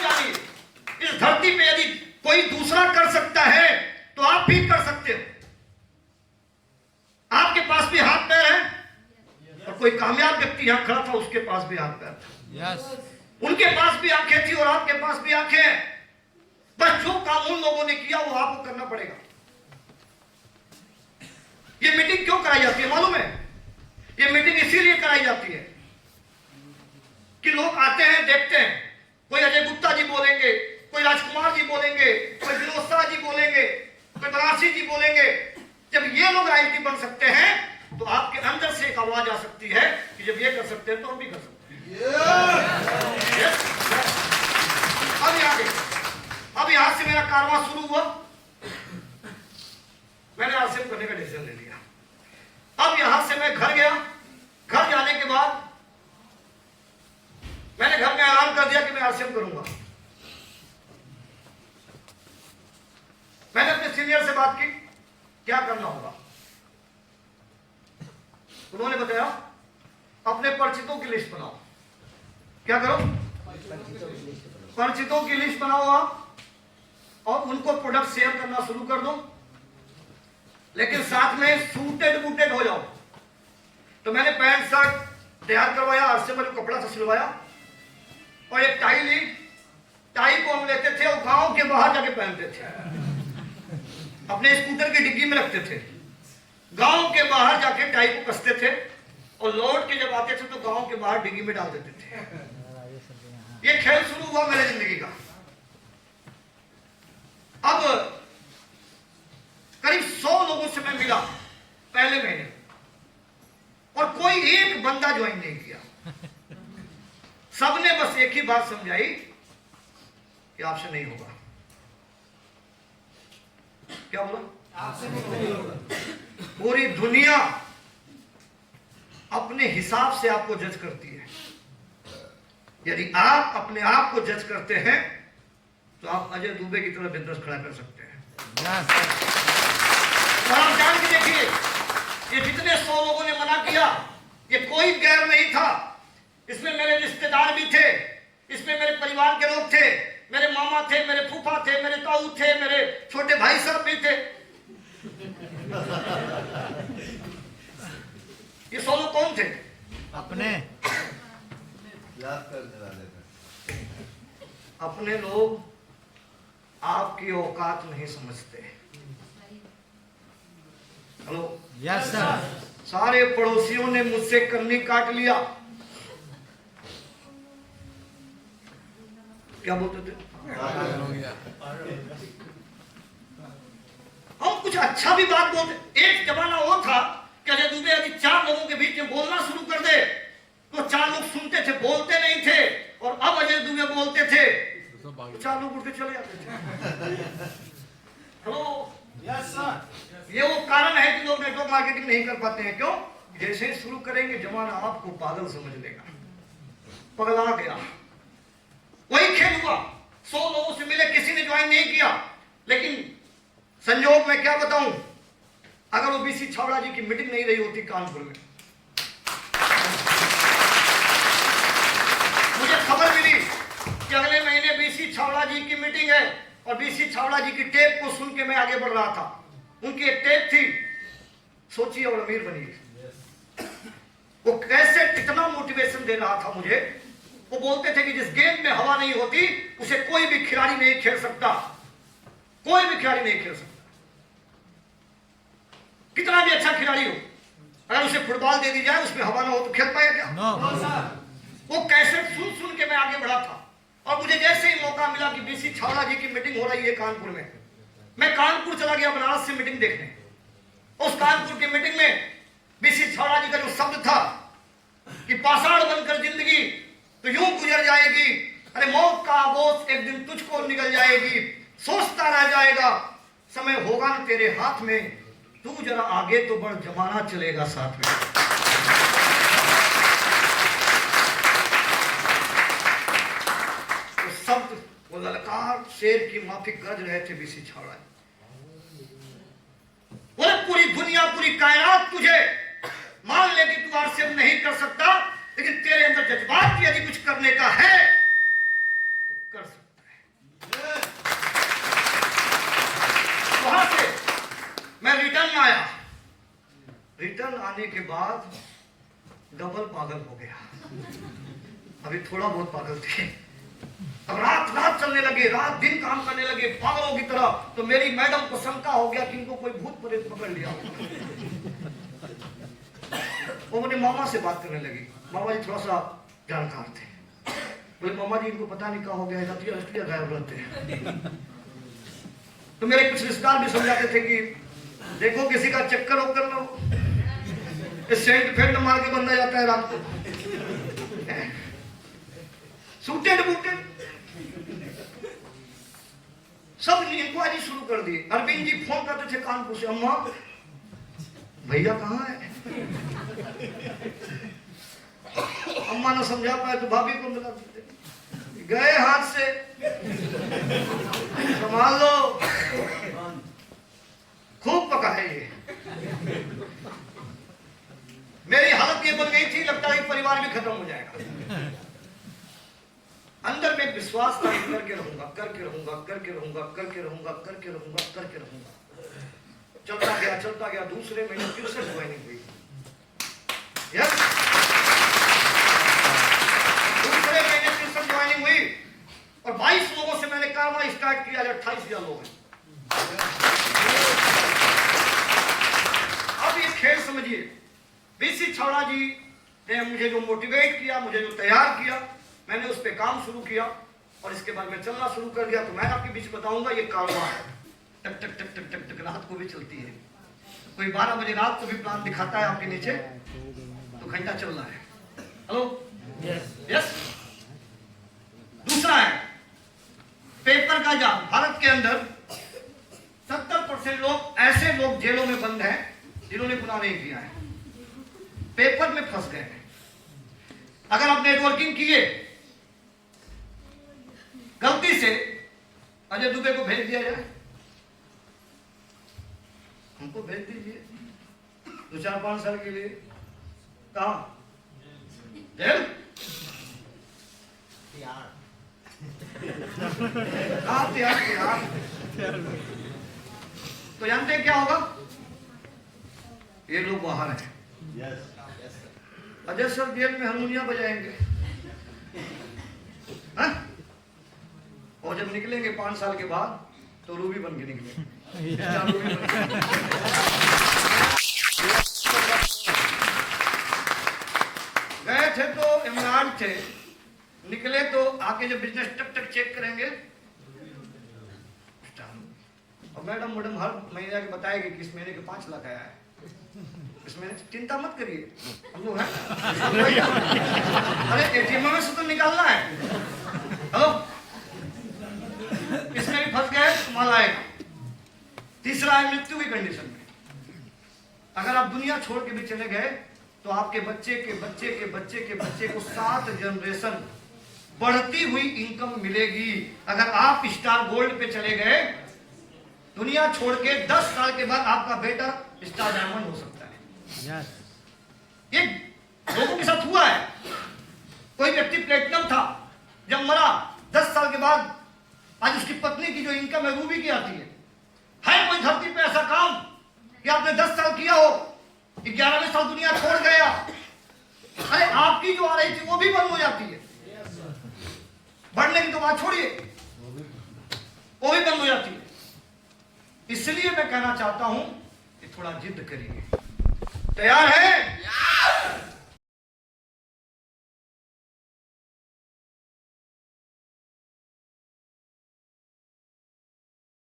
जानिए, इस धरती पे यदि कोई दूसरा कर सकता है तो आप भी कर सकते हो। आपके पास भी हाथ पैर है, और कोई कामयाब व्यक्ति यहां खड़ा था, उसके पास भी हाथ पैर था। उनके पास भी आंखें थी और आपके पास भी आंखें हैं। बस जो काम उन लोगों ने किया वो आपको करना पड़ेगा। ये मीटिंग क्यों कराई जाती है मालूम है? ये मीटिंग इसीलिए कराई जाती है कि लोग आते हैं, देखते हैं, कोई अजय गुप्ता जी बोलेंगे, कोई राजकुमार जी बोलेंगे, कोई विनोद शाह जी बोलेंगे, कोई बनारसी जी बोलेंगे। जब ये लोग राजनीति बन सकते हैं तो आपके अंदर से एक आवाज आ सकती है कि जब ये कर सकते हैं तो हम भी कर सकते हैं। अब यहां देखो, अब यहां से मेरा कारवां शुरू हुआ, मैंने आरसीएम करने का डिसीजन ले लिया। अब यहां से मैं घर गया। घर जाने के बाद मैंने घर में ऐलान कर दिया कि मैं आरसीएम करूंगा। मैंने अपने सीनियर से बात की क्या करना होगा। उन्होंने बताया अपने परिचितों की लिस्ट बनाओ। क्या करो? परिचितों की लिस्ट बनाओ आप, और उनको प्रोडक्ट शेयर करना शुरू कर दो, लेकिन साथ में सूटेड बूटेड हो जाओ। तो मैंने पैंट शर्ट तैयार करवाया, आरसीएम में जो कपड़ा था सिलवाया, और एक टाई ली। टाई को हम लेते थे और गांव के बाहर जाके पहनते थे, अपने स्कूटर की डिग्गी में रखते थे, गांव के बाहर जाके टाई को कसते थे, और लौट के जब आते थे तो गांव के बाहर डिग्गी में डाल देते थे। ये खेल शुरू हुआ मेरे जिंदगी का। अब करीब 100 लोगों से मैं मिला पहले महीने, और कोई एक बंदा ज्वाइन नहीं किया। सबने बस एक ही बात समझाई कि आपसे नहीं होगा। क्या बोला? आपसे नहीं होगा। पूरी दुनिया अपने हिसाब से आपको जज करती है। यदि आप अपने आप को जज करते हैं तो आप अजय दुबे की तरह बिजनेस खड़ा कर सकते हैं। और आप जान के देखिए, ये जितने 100 लोगों ने मना किया, ये कोई गैर नहीं था। इसमें मेरे रिश्तेदार भी थे, इसमें मेरे परिवार के लोग थे, मेरे मामा थे, मेरे फूफा थे, मेरे ताऊ थे, मेरे छोटे भाई साहब भी थे। ये 100 लोग कौन थे? अपने लोग आपकी औकात नहीं समझते। Hello, yes sir. सारे पड़ोसियों ने मुझसे कन्नी काट लिया। क्या बोलते थे? हम कुछ अच्छा भी बात बोलते। एक जमाना वो था कि अजय दुबे यदि 4 लोगों के बीच में बोलना शुरू कर दे तो 4 लोग सुनते थे, बोलते नहीं थे। और अब अजय दुबे बोलते थे तो 4 लोग उठ के चले जाते थे। Hello, yes sir. ये वो कारण है कि लोग नेटवर्क मार्केटिंग नहीं कर पाते हैं। क्यों? जैसे ही शुरू करेंगे जमाना आपको पागल समझ लेगा, पगला गया। वही खेल हुआ। 100 लोगों से मिले, किसी ने ज्वाइन नहीं किया। लेकिन संयोग में क्या बताऊं, अगर वो बीसी छावड़ा जी की मीटिंग नहीं रही होती कानपुर में, मुझे खबर मिली कि अगले महीने बीसी छावड़ा जी की मीटिंग है, और बीसी छावड़ा जी की टेप को सुन के मैं आगे बढ़ रहा था। उनकी एक टेप थी, सोचिए, और अमीर बनिए। वो कैसे कितना मोटिवेशन दे रहा था मुझे। वो बोलते थे कि जिस गेंद में हवा नहीं होती उसे कोई भी खिलाड़ी नहीं खेल सकता, कोई भी खिलाड़ी नहीं खेल सकता, कितना भी अच्छा खिलाड़ी हो। अगर उसे फुटबॉल दे दी जाए, उसमें हवा ना हो तो खेल पाएगा क्या? नो। वो कैसे सुन के मैं आगे बढ़ा था। और मुझे जैसे ही मौका मिला कि बीसी छावड़ा जी की मीटिंग हो रही है कानपुर में, मैं कानपुर चला गया बनारस से मीटिंग देखने। उस कानपुर की मीटिंग में बीसी छावड़ा जी का जो शब्द था कि पाषाण बनकर जिंदगी तो यूं गुजर जाएगी, अरे मौत का आगोश एक दिन तुझको निकल जाएगी, सोचता रह जाएगा समय होगा न तेरे हाथ में, तू जरा आगे तो बढ़, जमाना चलेगा साथ में। तो शब्द, वो ललकार शेर की माफिक गरज रहे थे बीसी छावड़ा। बोले पूरी दुनिया, पूरी कायनात तुझे मान ले कि तू आरसीएम नहीं कर सकता, लेकिन तेरे अंदर जज्बात यदि कुछ करने का है तो कर सकता। रिटर्न आया। रिटर्न आने के बाद डबल पागल हो गया। अभी थोड़ा बहुत पागल थे, अब रात रात चलने लगे, रात दिन काम करने लगे पागलों की तरह। तो मेरी मैडम को शंका हो गया कि इनको कोई भूत प्रेत पकड़ लिया। वो अपने मामा से बात करने लगी। मामा जी थोड़ा सा जानकार थे। बोले मामा जी इनको पता नहीं क्या हो गया, इसलिए गायब रहते हैं। तो मेरे कुछ रिश्तेदार भी समझाते थे कि देखो किसी का चक्कर वक्कर ना हो, सेंट फेंट मार के बंदा जाता है रात को। सूटेड बूटेड सब इंक्वायरी शुरू कर दी। अरविंद जी फोन करते थे कानपुर से, अम्मा भैया कहाँ है? अम्मा ने समझा पाए तो भाभी को मिला देते, गए हाथ से, संभाल लो, खूब पका है ये। मेरी हालत ये बन गई थी, लगता है परिवार भी खत्म हो जाएगा। अंदर में विश्वास था, करके रहूंगा, करके रहूंगा, करके रहूंगा, करके रहूंगा, करके रहूंगा, करके रहूंगा। चलता गया। दूसरे महीने फिर से ज्वाइनिंग हुई। यस, दूसरे महीने फिर से ज्वाइनिंग हुई और 22 लोगों से मैंने काम स्टार्ट किया। 28,000 लोग हैं। अब ये खेल समझिए, बीसी छावड़ा जी ने मुझे जो मोटिवेट किया, मुझे जो तैयार किया, मैंने उस पर काम शुरू किया और इसके बाद मैं चलना शुरू कर दिया। तो मैं आपके बीच बताऊंगा ये कारवां है, टक टक टक टक टक टक रात को भी चलती है। कोई 12 बजे रात को भी प्लान दिखाता है आपके नीचे, तो घंटा चल रहा है। Hello, yes. दूसरा है पेपर का जाल। भारत के अंदर 70% लोग ऐसे लोग जेलों में बंद हैं जिन्होंने गुनाह नहीं किया है, पेपर में फंस गए हैं। अगर आप नेटवर्किंग किए, गलती से अजय दुबे को भेज दिया जाए, हमको भेज दीजिए 2-4-5 साल के लिए। कहा जेल? तैयार। तो जानते हैं क्या होगा? ये लोग बाहर हैं। अजय सर जेल में हारमोनियम बजाएंगे, हाँ? और जब निकलेंगे 5 साल के बाद तो रूबी बन के निकलेंगे। गए थे तो इमरान थे, निकले तो आके जब बिजनेस टक टक चेक करेंगे, और मैडम हर महीने के बताएगी कि इस महीने के 5 लाख आया है, इस महीने चिंता मत करिए, हम लोग हैं। अरे एटीएम में से तो निकालना है। हेलो, इसमें भी फंस गए तो माल आएगा। तीसरा है मृत्यु की कंडीशन में। अगर आप दुनिया छोड़ के भी चले गए तो आपके बच्चे के बच्चे के बच्चे के बच्चे को 7 जनरेशन बढ़ती हुई इनकम मिलेगी। अगर आप स्टार गोल्ड पे चले गए, दुनिया छोड़ के 10 साल के बाद आपका बेटा स्टार डायमंड हो सकता है। ये लोगों के साथ हुआ है। कोई व्यक्ति प्लेटिनम था, जब मरा 10 साल के बाद आज उसकी पत्नी की जो इनकम है रूबी की आती है। कोई धरती पे ऐसा काम कि आपने 10 साल किया हो, 11वें साल दुनिया छोड़ गया, अरे आपकी जो आ रही थी वो भी बंद हो जाती है। बढ़ने की तो बात छोड़िए, वो भी बंद हो जाती है। इसलिए मैं कहना चाहता हूं कि थोड़ा जिद करिए। तैयार है?